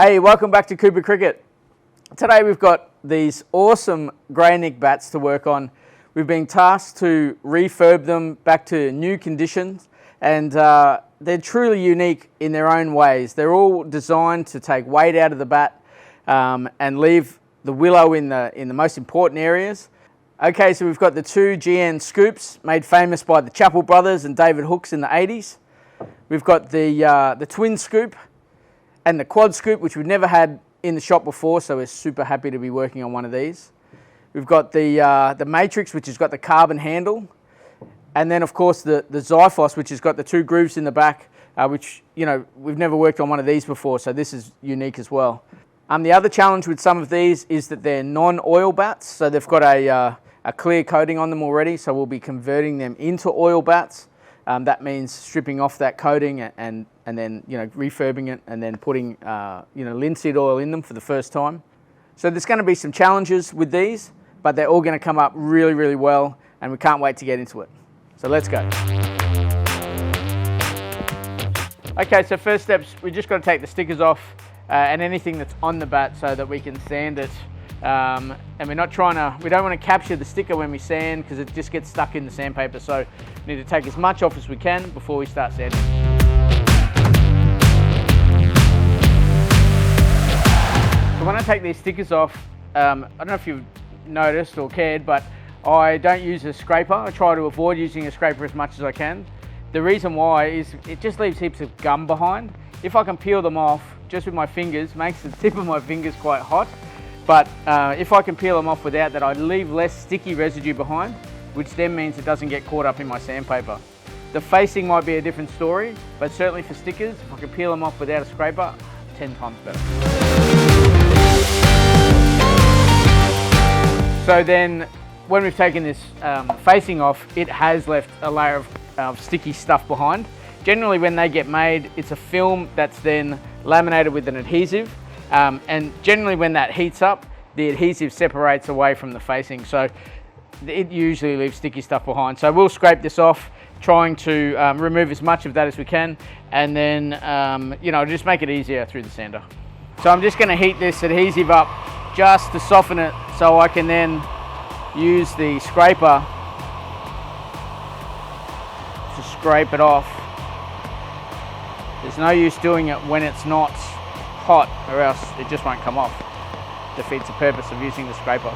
Hey, welcome back to Cooper Cricket. Today we've got these awesome grey nick bats to work on. We've been tasked to refurb them back to new conditions, and they're truly unique in their own ways. They're all designed to take weight out of the bat and leave the willow in the most important areas. Okay, so we've got the two GN scoops made famous by the Chappell brothers and David Hooks in the 80s. We've got the twin scoop and the quad scoop, which we've never had in the shop before, so we're super happy to be working on one of these. We've got the Matrix, which has got the carbon handle, and then of course the Xiphos, which has got the two grooves in the back, which, you know, we've never worked on one of these before, so this is unique as well. The other challenge with some of these is that they're non-oil bats, so they've got a clear coating on them already, so we'll be converting them into oil bats. That means stripping off that coating and then, you know, refurbing it and then putting linseed oil in them for the first time. So there's going to be some challenges with these, but they're all going to come up really, really well, and we can't wait to get into it. So let's go. Okay, so first steps, we just got to take the stickers off and anything that's on the bat so that we can sand it. And we don't want to capture the sticker when we sand because it just gets stuck in the sandpaper, so we need to take as much off as we can before we start sanding. So when I take these stickers off, I don't know if you've noticed or cared, but I don't use a scraper. I try to avoid using a scraper as much as I can. The reason why is it just leaves heaps of gum behind. If I can peel them off just with my fingers, makes the tip of my fingers quite hot. But if I can peel them off without that, I leave less sticky residue behind, which then means it doesn't get caught up in my sandpaper. The facing might be a different story, but certainly for stickers, if I can peel them off without a scraper, 10 times better. So then, when we've taken this facing off, it has left a layer of sticky stuff behind. Generally, when they get made, it's a film that's then laminated with an adhesive. And generally when that heats up, the adhesive separates away from the facing, so it usually leaves sticky stuff behind. So we'll scrape this off, trying to remove as much of that as we can, and then just make it easier through the sander. So I'm just going to heat this adhesive up just to soften it, so I can then use the scraper to scrape it off. There's no use doing it when it's not hot, or else it just won't come off. Defeats the purpose of using the scraper.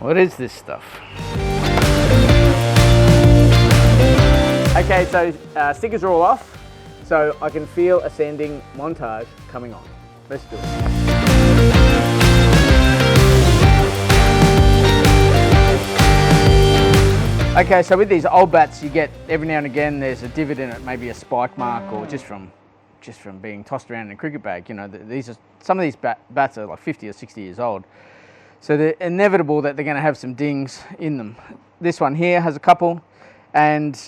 What is this stuff? Okay, so stickers are all off, so I can feel a sanding montage coming on. Let's do it. Okay, so with these old bats, you get every now and again there's a divot in it, maybe a spike mark, or just from being tossed around in a cricket bag. You know, some of these bats are like 50 or 60 years old, so they're inevitable that they're going to have some dings in them. This one here has a couple, and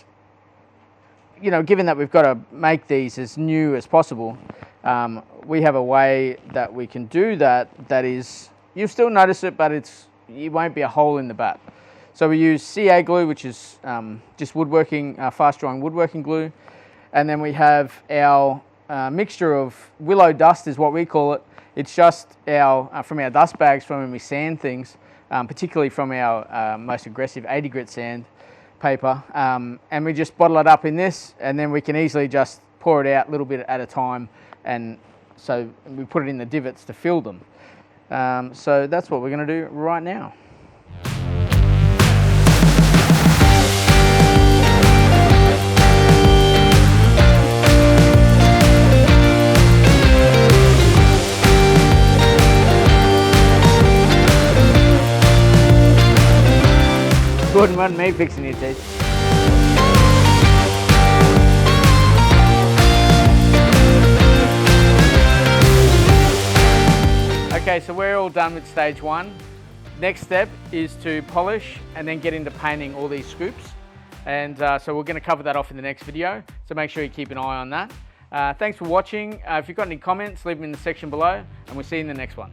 you know, given that we've got to make these as new as possible, we have a way that we can do that. That is, you'll still notice it, but it won't be a hole in the bat. So we use CA glue, which is just woodworking, fast-drying woodworking glue, and then we have our mixture of willow dust, is what we call it. It's just from our dust bags from when we sand things, particularly from our most aggressive 80 grit sand paper, and we just bottle it up in this, and then we can easily just pour it out a little bit at a time, and so we put it in the divots to fill them. So that's what we're going to do right now. Wouldn't want me fixing your teeth. Okay, so we're all done with stage one. Next step is to polish and then get into painting all these scoops. And so we're going to cover that off in the next video. So make sure you keep an eye on that. Thanks for watching. If you've got any comments, leave them in the section below, and we'll see you in the next one.